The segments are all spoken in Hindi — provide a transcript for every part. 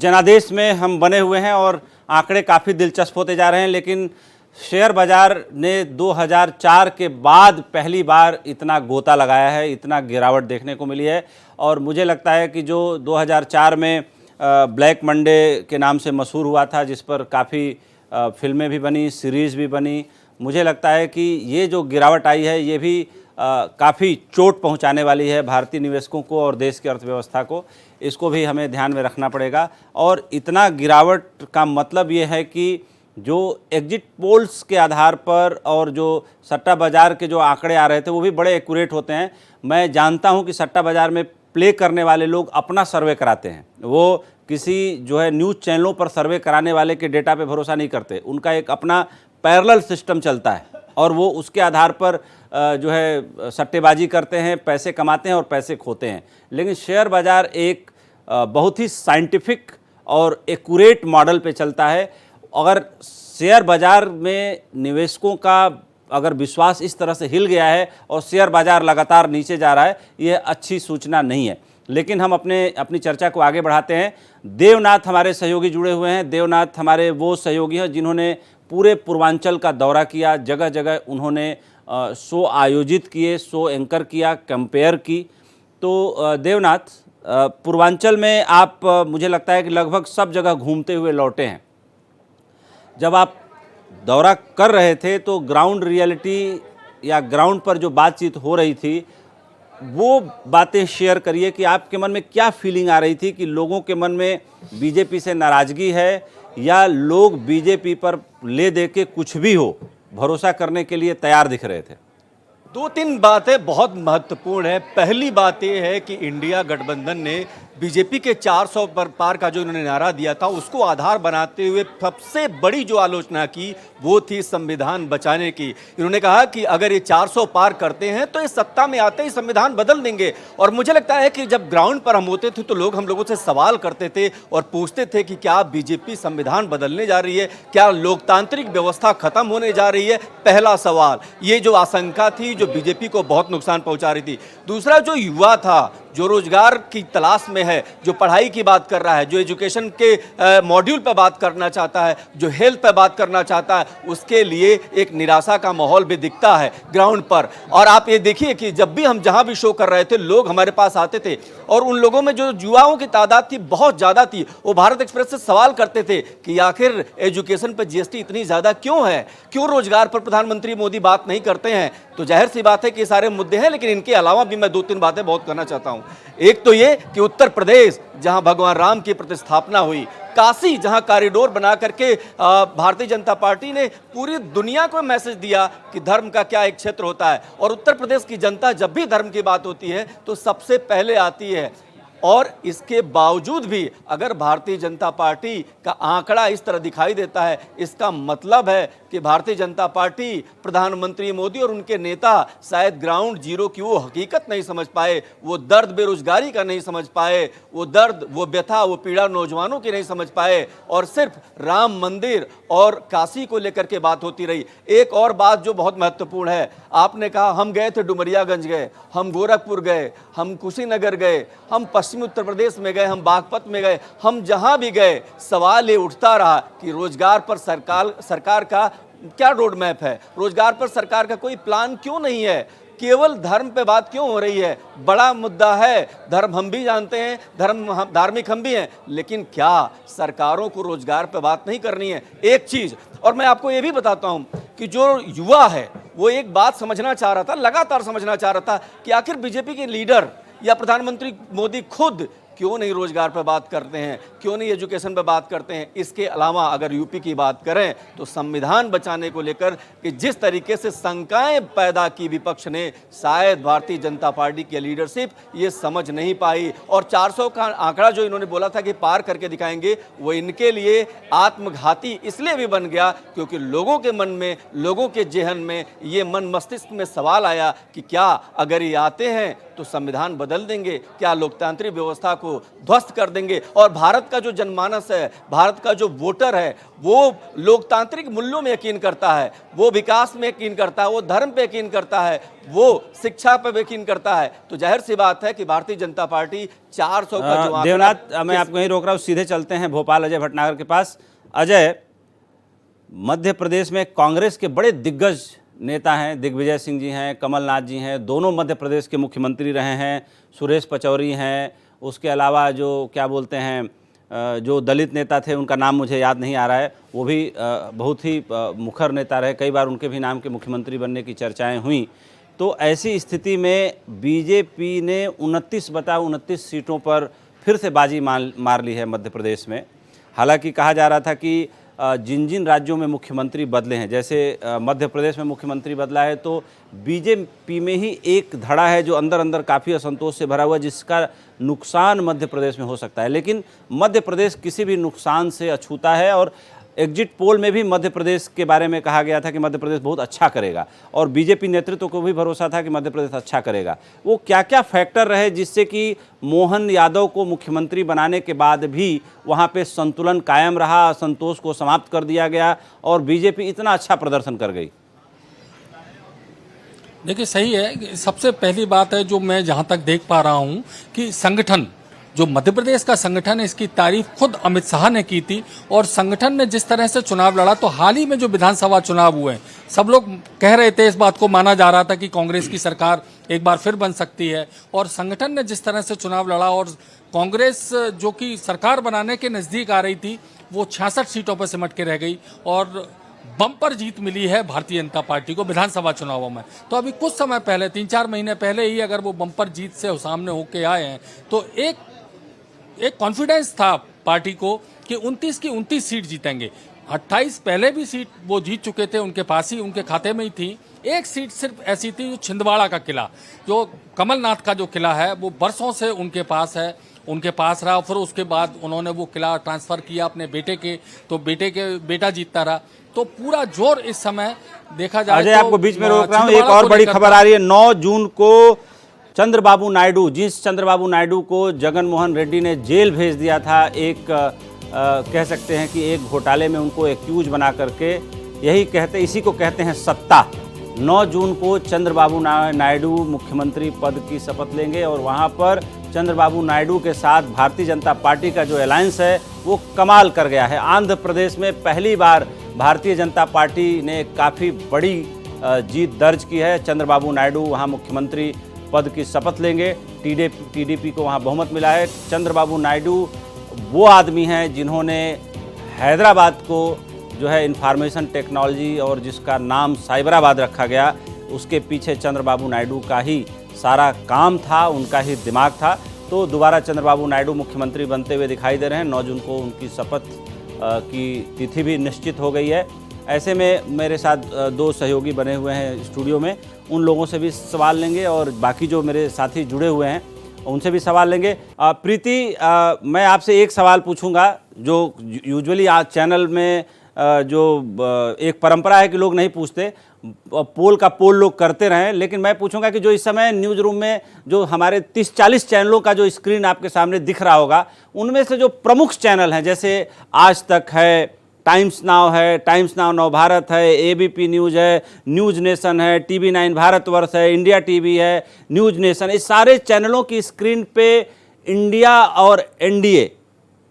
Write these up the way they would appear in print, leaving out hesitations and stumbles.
जनादेश में हम बने हुए हैं और आंकड़े काफ़ी दिलचस्प होते जा रहे हैं, लेकिन शेयर बाज़ार ने 2004 के बाद पहली बार इतना गोता लगाया है, इतना गिरावट देखने को मिली है। और मुझे लगता है कि जो 2004 में ब्लैक मंडे के नाम से मशहूर हुआ था, जिस पर काफ़ी फिल्में भी बनी, सीरीज़ भी बनी, मुझे लगता है कि ये जो गिरावट आई है ये भी काफ़ी चोट पहुंचाने वाली है भारतीय निवेशकों को और देश की अर्थव्यवस्था को। इसको भी हमें ध्यान में रखना पड़ेगा। और इतना गिरावट का मतलब ये है कि जो एग्जिट पोल्स के आधार पर और जो सट्टा बाज़ार के जो आंकड़े आ रहे थे वो भी बड़े एक्यूरेट होते हैं। मैं जानता हूं कि सट्टा बाज़ार में प्ले करने वाले लोग अपना सर्वे कराते हैं, वो किसी जो है न्यूज़ चैनलों पर सर्वे कराने वाले के डेटा पे भरोसा नहीं करते। उनका एक अपना पैरेलल सिस्टम चलता है और वो उसके आधार पर जो है सट्टेबाजी करते हैं, पैसे कमाते हैं और पैसे खोते हैं। लेकिन शेयर बाज़ार एक बहुत ही साइंटिफिक और एक्यूरेट मॉडल पे चलता है। अगर शेयर बाज़ार में निवेशकों का अगर विश्वास इस तरह से हिल गया है और शेयर बाज़ार लगातार नीचे जा रहा है, यह अच्छी सूचना नहीं है। लेकिन हम अपनी चर्चा को आगे बढ़ाते हैं। देवनाथ हमारे सहयोगी जुड़े हुए हैं। देवनाथ हमारे वो सहयोगी हैं जिन्होंने पूरे पूर्वांचल का दौरा किया, जगह जगह उन्होंने शो आयोजित किए, शो एंकर किया, कंपेयर की। तो देवनाथ, पूर्वांचल में आप मुझे लगता है कि लगभग सब जगह घूमते हुए लौटे हैं। जब आप दौरा कर रहे थे तो ग्राउंड रियलिटी या ग्राउंड पर जो बातचीत हो रही थी वो बातें शेयर करिए कि आपके मन में क्या फीलिंग आ रही थी कि लोगों के मन में बीजेपी से नाराज़गी है या लोग बीजेपी पर ले दे के कुछ भी हो भरोसा करने के लिए तैयार दिख रहे थे। दो तीन बातें बहुत महत्वपूर्ण है। पहली बात यह है कि इंडिया गठबंधन ने बीजेपी के 400 पर पार का जो इन्होंने नारा दिया था उसको आधार बनाते हुए सबसे बड़ी जो आलोचना की वो थी संविधान बचाने की। इन्होंने कहा कि अगर ये 400 पार करते हैं तो ये सत्ता में आते ही संविधान बदल देंगे। और मुझे लगता है कि जब ग्राउंड पर हम होते थे तो लोग हम लोगों से सवाल करते थे और पूछते थे कि क्या बीजेपी संविधान बदलने जा रही है, क्या लोकतांत्रिक व्यवस्था खत्म होने जा रही है। पहला सवाल, ये जो आशंका थी जो बीजेपी को बहुत नुकसान पहुंचा रही थी। दूसरा, जो युवा था जो रोजगार की तलाश में है, जो पढ़ाई की बात कर रहा है, जो एजुकेशन के मॉड्यूल पर बात करना चाहता है, जो हेल्थ पर बात करना चाहता है, उसके लिए एक निराशा का माहौल भी दिखता है ग्राउंड पर। और आप ये देखिए कि जब भी हम जहां भी शो कर रहे थे लोग हमारे पास आते थे और उन लोगों में जो युवाओं की तादाद थी बहुत ज़्यादा थी। वो भारत एक्सप्रेस से सवाल करते थे कि आखिर एजुकेशन पर जीएसटी इतनी ज़्यादा क्यों है, क्यों रोजगार पर प्रधानमंत्री मोदी बात नहीं करते हैं। तो जाहिर सी बात है कि सारे मुद्दे हैं, लेकिन इनके अलावा भी मैं दो तीन बातें बहुत करना चाहता हूं। एक तो ये कि उत्तर प्रदेश जहां भगवान राम की प्रतिस्थापना हुई, काशी जहां कॉरिडोर बना करके भारतीय जनता पार्टी ने पूरी दुनिया को मैसेज दिया कि धर्म का क्या एक क्षेत्र होता है। और उत्तर प्रदेश की जनता जब भी धर्म की बात होती है तो सबसे पहले आती है। और इसके बावजूद भी अगर भारतीय जनता पार्टी का आंकड़ा इस तरह दिखाई देता है, इसका मतलब है कि भारतीय जनता पार्टी, प्रधानमंत्री मोदी और उनके नेता शायद ग्राउंड जीरो की वो हकीकत नहीं समझ पाए, वो दर्द बेरोजगारी का नहीं समझ पाए, वो दर्द, वो व्यथा, वो पीड़ा नौजवानों की नहीं समझ पाए और सिर्फ राम मंदिर और काशी को लेकर के बात होती रही। एक और बात जो बहुत महत्वपूर्ण है, आपने कहा हम गए थे, डुमरियागंज गए, हम गोरखपुर गए, हम कुशीनगर गए, हम पश्चिमी उत्तर प्रदेश में गए, हम बागपत में गए, हम जहां भी गए सवाल ये उठता रहा कि रोजगार पर सरकार का क्या रोड मैप है, रोजगार पर सरकार का कोई प्लान क्यों नहीं है, केवल धर्म पे बात क्यों हो रही है। बड़ा मुद्दा है, धर्म हम भी जानते हैं, धार्मिक हम भी हैं, लेकिन क्या सरकारों को रोजगार पे बात नहीं करनी है। एक चीज और मैं आपको ये भी बताता हूं कि जो युवा है वो एक बात समझना चाह रहा था, लगातार समझना चाह रहा था कि आखिर बीजेपी के लीडर या प्रधानमंत्री मोदी खुद क्यों नहीं रोजगार पर बात करते हैं, क्यों नहीं एजुकेशन पर बात करते हैं। इसके अलावा अगर यूपी की बात करें तो संविधान बचाने को लेकर कि जिस तरीके से शंकाएं पैदा की विपक्ष ने, शायद भारतीय जनता पार्टी की लीडरशिप ये समझ नहीं पाई। और 400 का आंकड़ा जो इन्होंने बोला था कि पार करके दिखाएंगे, वो इनके लिए आत्मघाती इसलिए भी बन गया क्योंकि लोगों के मन में, लोगों के जेहन में ये मन मस्तिष्क में सवाल आया कि क्या अगर ये आते हैं तो संविधान बदल देंगे, क्या लोकतांत्रिक व्यवस्था को ध्वस्त कर देंगे। और भारत का जो जनमानस है, भारत का जो वोटर है, वो लोकतांत्रिक मूल्यों में यकीन करता है, वो विकास में यकीन करता है, वो धर्म पे यकीन करता है, वो शिक्षा पर यकीन करता है। तो जाहिर सी बात है कि भारतीय जनता पार्टी 400 का जो आंकड़ा- देवनाथ, मैं आपको यहीं रोक रहा हूँ, सीधे चलते हैं भोपाल अजय भटनागर के पास। अजय, मध्य प्रदेश में कांग्रेस के बड़े दिग्गज नेता हैं, दिग्विजय सिंह जी हैं, कमलनाथ जी हैं, दोनों मध्य प्रदेश के मुख्यमंत्री रहे हैं, सुरेश पचौरी हैं, उसके अलावा जो क्या बोलते हैं जो दलित नेता थे उनका नाम मुझे याद नहीं आ रहा है, वो भी बहुत ही मुखर नेता रहे, कई बार उनके भी नाम के मुख्यमंत्री बनने की चर्चाएं हुई। तो ऐसी स्थिति में बीजेपी ने 29/29 सीटों पर फिर से बाजी मार ली है मध्य प्रदेश में। हालांकि कहा जा रहा था कि जिन जिन राज्यों में मुख्यमंत्री बदले हैं, जैसे मध्य प्रदेश में मुख्यमंत्री बदला है, तो बीजेपी में ही एक धड़ा है जो अंदर अंदर काफ़ी असंतोष से भरा हुआ है, जिसका नुकसान मध्य प्रदेश में हो सकता है। लेकिन मध्य प्रदेश किसी भी नुकसान से अछूता है और एग्जिट पोल में भी मध्य प्रदेश के बारे में कहा गया था कि मध्य प्रदेश बहुत अच्छा करेगा और बीजेपी नेतृत्व को भी भरोसा था कि मध्य प्रदेश अच्छा करेगा। वो क्या क्या फैक्टर रहे जिससे कि मोहन यादव को मुख्यमंत्री बनाने के बाद भी वहाँ पे संतुलन कायम रहा, असंतोष को समाप्त कर दिया गया और बीजेपी इतना अच्छा प्रदर्शन कर गई? देखिए, सही है। सबसे पहली बात है जो मैं जहाँ तक देख पा रहा हूँ कि संगठन, जो मध्य प्रदेश का संगठन है, इसकी तारीफ खुद अमित शाह ने की थी। और संगठन ने जिस तरह से चुनाव लड़ा, तो हाल ही में जो विधानसभा चुनाव हुए, सब लोग कह रहे थे, इस बात को माना जा रहा था कि कांग्रेस की सरकार एक बार फिर बन सकती है। और संगठन ने जिस तरह से चुनाव लड़ा और कांग्रेस जो कि सरकार बनाने के नज़दीक आ रही थी, वो 66 सीटों पर सिमट के रह गई और बम्पर जीत मिली है भारतीय जनता पार्टी को विधानसभा चुनावों में। तो अभी कुछ समय पहले, 3-4 महीने पहले ही अगर वो बम्पर जीत से सामने होके आए हैं, तो एक कॉन्फिडेंस था पार्टी को कि 29 की 29 सीट जीतेंगे। 28 पहले भी सीट वो जीत चुके थे, उनके पास ही, उनके खाते में ही थी। एक सीट सिर्फ ऐसी थी जो छिंदवाड़ा का किला, जो कमलनाथ का जो किला है, वो बरसों से उनके पास है, उनके पास रहा। फिर उसके बाद उन्होंने वो किला ट्रांसफ़र किया अपने बेटे के, तो बेटा जीतता रहा। तो पूरा जोर इस समय देखा जाए अजय, तो आपको बीच में रोक रहा हूँ, एक छिंदवाड़ा और को बड़ी लेकर खबर आ रही है। 9 जून को चंद्रबाबू नायडू, जिस चंद्रबाबू नायडू को जगन मोहन रेड्डी ने जेल भेज दिया था, एक कह सकते हैं कि एक घोटाले में उनको एक्यूज बना करके, इसी को कहते हैं सत्ता। 9 जून को चंद्रबाबू नायडू मुख्यमंत्री पद की शपथ लेंगे और वहां पर चंद्रबाबू नायडू के साथ भारतीय जनता पार्टी का जो अलायंस है वो कमाल कर गया है। आंध्र प्रदेश में पहली बार भारतीय जनता पार्टी ने काफ़ी बड़ी जीत दर्ज की है। चंद्रबाबू नायडू वहां मुख्यमंत्री पद की शपथ लेंगे। टीडीपी को वहां बहुमत मिला है। चंद्रबाबू नायडू वो आदमी हैं जिन्होंने हैदराबाद को जो है इंफॉर्मेशन टेक्नोलॉजी और जिसका नाम साइबराबाद रखा गया, उसके पीछे चंद्रबाबू नायडू का ही सारा काम था, उनका ही दिमाग था। तो दोबारा चंद्रबाबू नायडू मुख्यमंत्री बनते हुए दिखाई दे रहे हैं। 9 जून को उनकी शपथ की तिथि भी निश्चित हो गई है। ऐसे में मेरे साथ 2 सहयोगी बने हुए हैं स्टूडियो में, उन लोगों से भी सवाल लेंगे और बाकी जो मेरे साथी जुड़े हुए हैं उनसे भी सवाल लेंगे। प्रीति, मैं आपसे एक सवाल पूछूंगा जो यूजुअली आज चैनल में जो एक परंपरा है कि लोग नहीं पूछते, पोल का पोल लोग करते रहें, लेकिन मैं पूछूंगा कि जो इस समय न्यूज़ रूम में जो हमारे 30-40 चैनलों का जो स्क्रीन आपके सामने दिख रहा होगा, उनमें से जो प्रमुख चैनल हैं, जैसे आज तक है, टाइम्स नाउ है, टाइम्स नाउ नव भारत है, एबीपी न्यूज़ है, न्यूज़ नेशन है, TV9 भारतवर्ष है, इंडिया टीवी है, न्यूज़ नेशन, इस सारे चैनलों की स्क्रीन पे इंडिया और एनडीए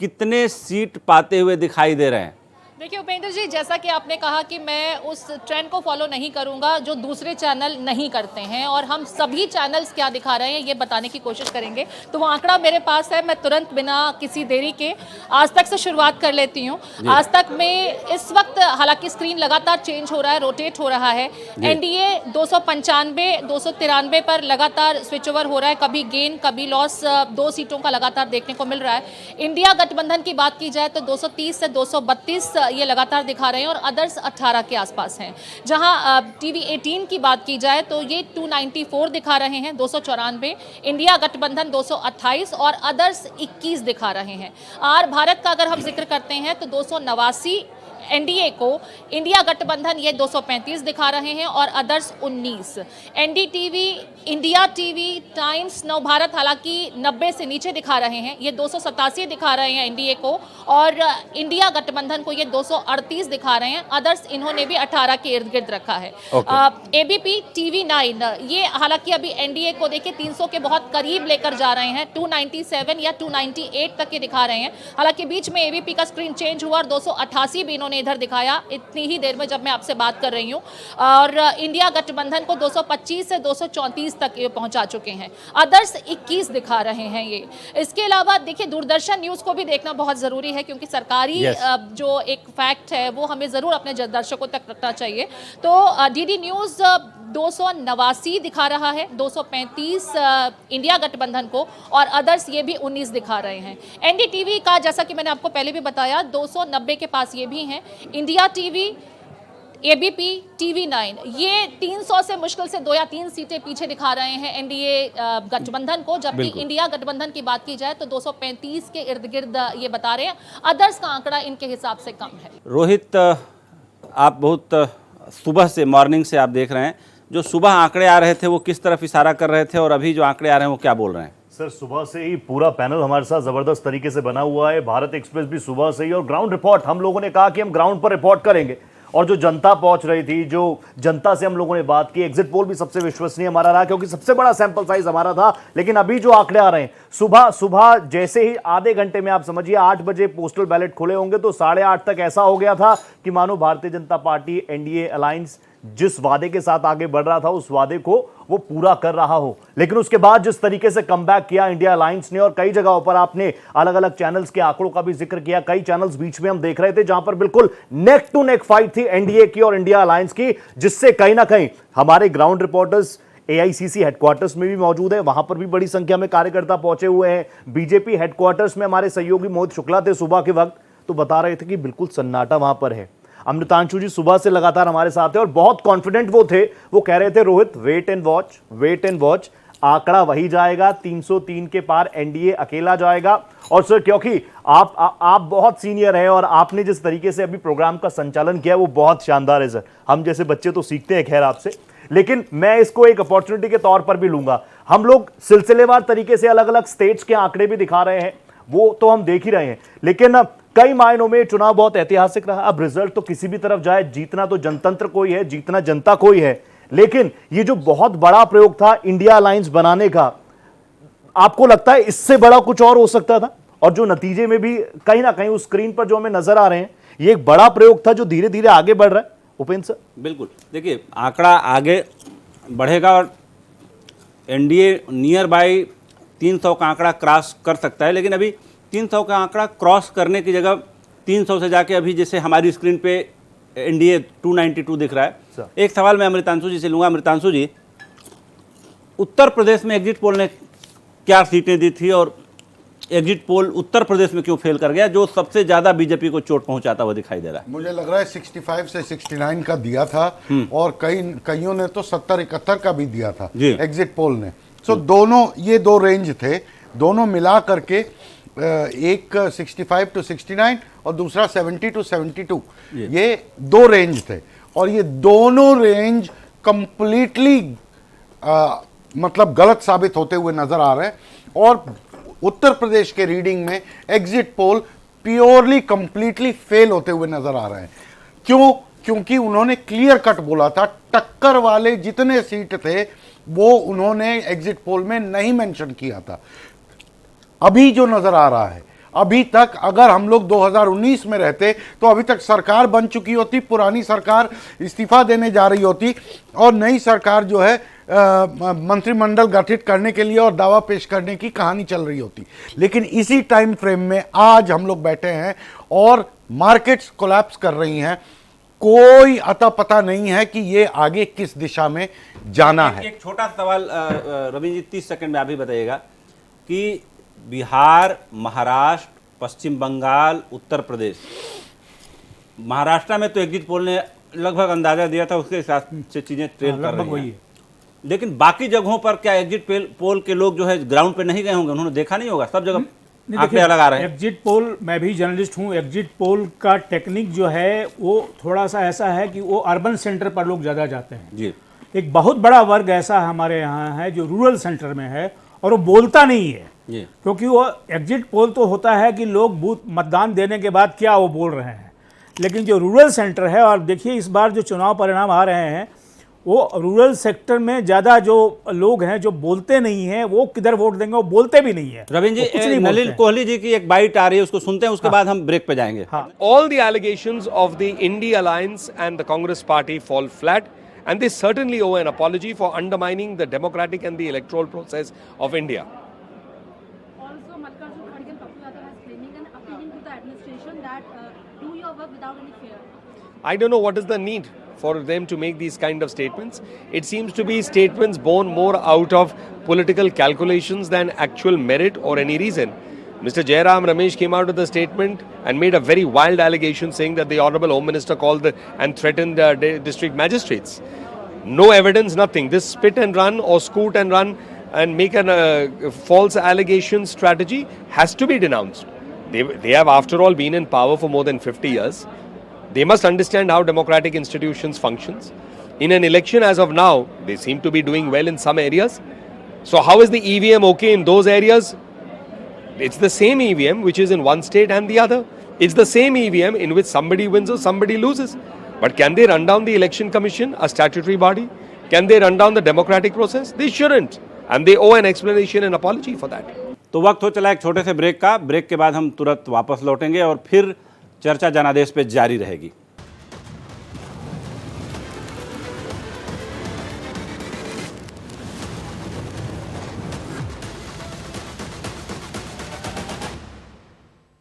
कितने सीट पाते हुए दिखाई दे रहे हैं? देखिए उपेंद्र जी, जैसा कि आपने कहा कि मैं उस ट्रेंड को फॉलो नहीं करूंगा जो दूसरे चैनल नहीं करते हैं, और हम सभी चैनल्स क्या दिखा रहे हैं ये बताने की कोशिश करेंगे। तो वो आंकड़ा मेरे पास है, मैं तुरंत बिना किसी देरी के आज तक से शुरुआत कर लेती हूँ। आज तक में इस वक्त हालांकि स्क्रीन लगातार चेंज हो रहा है, रोटेट हो रहा है। एनडीए 295, 293 पर लगातार स्विच ओवर हो रहा है, कभी गेन कभी लॉस, 2 सीटों का लगातार देखने को मिल रहा है। इंडिया गठबंधन की बात की जाए तो 230 से 232 ये लगातार दिखा रहे हैं और अदर्स 18 के आसपास हैं। जहां TV18 की बात की जाए तो ये 294 दिखा रहे हैं, 294, इंडिया गठबंधन 228 और अदर्स 21 दिखा रहे हैं। आर भारत का अगर हम जिक्र करते हैं तो 289, एनडीए को इंडिया गठबंधन ये 235 दिखा रहे हैं और others 19। NDTV, India TV, times, Navbharat हालांकि 90 से नीचे दिखा रहे हैं, ये 287 दिखा रहे हैं एनडीए को, और इंडिया गठबंधन को ये 238 दिखा रहे हैं। अदर्स इन्होंने भी 18 के इर्द गिर्द रखा है। एबीपी टीवी 9 ये हालांकि अभी एनडीए को देखिए 300 के बहुत करीब लेकर जा रहे हैं, 297 या 298 तक के दिखा रहे हैं। हालांकि बीच में एबीपी का स्क्रीन चेंज हुआ और 288 भी इन्होंने इधर दिखाया इतनी ही देर में जब मैं आपसे बात कर रही हूँ। और इंडिया गठबंधन को 225 से 234 तक ये पहुंचा चुके हैं। अदर्स 21 दिखा रहे हैं ये। इसके अलावा देखिए दूरदर्शन न्यूज़ को भी देखना बहुत ज़रूरी है, क्योंकि सरकारी जो एक फैक्ट है वो हमें ज़रूर अपने दर्शकों तक रखना चाहिए। तो डीडी न्यूज़ 289 दिखा रहा है, 235 इंडिया गठबंधन को, और अदर्स ये भी 19 दिखा रहे हैं। एनडीटीवी का जैसा कि मैंने आपको पहले भी बताया 290 के पास ये भी हैं। इंडिया टीवी, एबीपी टीवी 9 ये 300 से मुश्किल से 2 या 3 सीटें पीछे दिखा रहे हैं एनडीए गठबंधन को, जबकि इंडिया गठबंधन की बात की जाए तो 235 के इर्द गिर्द ये बता रहे हैं। अदर्स का आंकड़ा इनके हिसाब से कम है। रोहित, आप बहुत सुबह से, मॉर्निंग से आप देख रहे हैं, जो सुबह आंकड़े आ रहे थे वो किस तरफ इशारा कर रहे थे और अभी जो आंकड़े आ रहे हैं वो क्या बोल रहे हैं? सर, सुबह से ही पूरा पैनल हमारे साथ जबरदस्त तरीके से बना हुआ है। भारत एक्सप्रेस भी सुबह से ही, और ग्राउंड रिपोर्ट हम लोगों ने कहा कि हम ग्राउंड पर रिपोर्ट करेंगे, और जो जनता पहुंच रही थी, जो जनता से हम लोगों ने बात की, एग्जिट पोल भी सबसे विश्वसनीय हमारा रहा क्योंकि सबसे बड़ा सैंपल साइज हमारा था। लेकिन अभी जो आंकड़े आ रहे हैं, सुबह सुबह जैसे ही आधे घंटे में, आप समझिए 8 बजे पोस्टल बैलेट खुले होंगे तो 8:30 तक ऐसा हो गया था कि मानो Bharatiya Janata party NDA alliance जिस वादे के साथ आगे बढ़ रहा था उस वादे को वो पूरा कर रहा हो। लेकिन उसके बाद जिस तरीके से कमबैक किया इंडिया अलायंस ने, और कई जगहों पर आपने अलग अलग चैनल्स के आंकड़ों का भी जिक्र किया, कई चैनल्स बीच में हम देख रहे थे जहां पर बिल्कुल नेक टू नेक फाइट थी एनडीए की और इंडिया अलायंस की, जिससे कहीं ना कहीं हमारे ग्राउंड रिपोर्टर्स एआईसीसी हेडक्वार्टर्स में भी मौजूद है, वहां पर भी बड़ी संख्या में कार्यकर्ता पहुंचे हुए हैं। बीजेपी हेडक्वार्टर्स में हमारे सहयोगी मोहित शुक्ला थे सुबह के वक्त, तो बता रहे थे कि बिल्कुल सन्नाटा वहां पर है। अमृतांशु जी सुबह से लगातार हमारे साथ है और बहुत कॉन्फिडेंट वो थे। वो कह रहे थे, रोहित वेट एंड वॉच, आंकड़ा वही जाएगा, 303 के पार एनडीए अकेला जाएगा। और सर, क्योंकि आप बहुत सीनियर हैं और आपने जिस तरीके से अभी प्रोग्राम का संचालन किया वो बहुत शानदार है सर। हम जैसे बच्चे तो सीखते हैं खैर आपसे, लेकिन मैं इसको एक अपॉर्चुनिटी के तौर पर भी लूंगा। हम लोग सिलसिलेवार तरीके से अलग अलग स्टेट्स के आंकड़े भी दिखा रहे हैं, वो तो हम देख ही रहे हैं, लेकिन कई मायनों में चुनाव बहुत ऐतिहासिक रहा। अब रिजल्ट तो किसी भी तरफ जाए, जीतना तो जनतंत्र को ही है, जीतना जनता को ही है। लेकिन ये जो बहुत बड़ा प्रयोग था इंडिया अलायंस बनाने का, आपको लगता है इससे बड़ा कुछ और हो सकता था? और जो नतीजे में भी कहीं ना कहीं उस स्क्रीन पर जो हमें नजर आ रहे हैं, ये एक बड़ा प्रयोग था जो धीरे धीरे आगे बढ़ रहा है। उपेंद्र सर, बिल्कुल, देखिए आंकड़ा आगे बढ़ेगा और एनडीए नियर बाई 300 का आंकड़ा क्रॉस कर सकता है, लेकिन अभी 300 का आंकड़ा क्रॉस करने की जगह 300 से जाके अभी जैसे हमारी स्क्रीन पे एनडीए 292 दिख रहा है। एक सवाल मैं अमृतांशु जी से लूंगा। अमृतांशु जी, उत्तर प्रदेश में एग्जिट पोल ने क्या सीटें दी थी और एग्जिट पोल उत्तर प्रदेश में क्यों फेल कर गया, जो सबसे ज्यादा बीजेपी को चोट पहुंचाता हुआ दिखाई दे रहा है? मुझे लग रहा है 65 से 69 का दिया था और कईयों ने तो 70-71 का भी दिया था एग्जिट पोल ने। सो दोनों, ये दो रेंज थे, दोनों मिला करके एक 65 to 69 और दूसरा 70 to 72, ये दो रेंज थे। और ये दोनों रेंज कंप्लीटली मतलब गलत साबित होते हुए नजर आ रहे हैं। और उत्तर प्रदेश के रीडिंग में exit poll purely completely fail होते हुए नजर आ रहे हैं। क्यों? क्योंकि उन्होंने क्लियर कट बोला था, टक्कर वाले जितने सीट थे वो उन्होंने एग्जिट पोल में नहीं मेंशन किया था। अभी जो नजर आ रहा है, अभी तक अगर हम लोग 2019 में रहते तो अभी तक सरकार बन चुकी होती, पुरानी सरकार इस्तीफा देने जा रही होती और नई सरकार जो है मंत्रिमंडल गठित करने के लिए और दावा पेश करने की कहानी चल रही होती। लेकिन इसी टाइम फ्रेम में आज हम लोग बैठे हैं और मार्केट्स कोलैप्स कर रही हैं। कोई अता पता नहीं है कि ये आगे किस दिशा में जाना है। एक छोटा सवाल रवि जी, 30 सेकंड में आप ही बताइएगा कि बिहार, महाराष्ट्र, पश्चिम बंगाल, उत्तर प्रदेश, महाराष्ट्र में तो एग्जिट पोल ने लगभग अंदाजा दिया था, उसके हिसाब से चीजें ट्रेल कर रही हैं। लेकिन बाकी जगहों पर क्या एग्जिट पोल के लोग जो है ग्राउंड पे नहीं गए होंगे, उन्होंने देखा नहीं होगा सब जगह? नहीं, आंकड़े देखिए, अलग आ रहे हैं। एग्जिट पोल, मैं भी जर्नलिस्ट हूँ, एग्जिट पोल का टेक्निक जो है वो थोड़ा सा ऐसा है कि वो अर्बन सेंटर पर लोग ज़्यादा जाते हैं। जी एक बहुत बड़ा वर्ग ऐसा हमारे यहाँ है जो रूरल सेंटर में है और वो बोलता नहीं है, जी क्योंकि वो एग्जिट पोल तो होता है कि लोग बूथ मतदान देने के बाद क्या वो बोल रहे हैं, लेकिन जो रूरल सेंटर है, और देखिए इस बार जो चुनाव परिणाम आ रहे हैं वो रूरल सेक्टर में ज़्यादा जो लोग हैं जो बोलते नहीं हैं वो किधर वोट देंगे, वो बोलते भी नहीं है। रविंद्र वो कुछ जी, नहीं बोलते नलिन हैं। कोहली जी की एक बाइट आ रही है, उसको सुनते हैं, उसके बाद हम ब्रेक पे जाएंगे। All the allegations of the India Alliance and the Congress Party fall flat, and they certainly owe an apology for undermining the democratic and the electoral process of India. Also, Mallikarjun Kharge and Papu Yadav has claiming and appealing to the administration that do your work without any fear. I don't know what is the need for them to make these kind of statements. It seems to be statements born more out of political calculations than actual merit or any reason. Mr. Jairam Ramesh came out with a statement and made a very wild allegation saying that the Honorable Home Minister called and threatened district magistrates. No evidence, nothing. This spit and run or scoot and run and make a false allegation strategy has to be denounced. They have, after all, been in power for more than 50 years. They must understand how democratic institutions functions. In an election as of now, they seem to be doing well in some areas. So how is the EVM okay in those areas? It's the same EVM which is in one state and the other. It's the same EVM in which somebody wins or somebody loses. But can they run down the election commission, a statutory body? Can they run down the democratic process? They shouldn't. And they owe an explanation and apology for that. तो वक्त हो चला एक छोटे से ब्रेक का। ब्रेक के बाद हम तुरंत वापस लौटेंगे और फिर चर्चा जनादेश पे जारी रहेगी।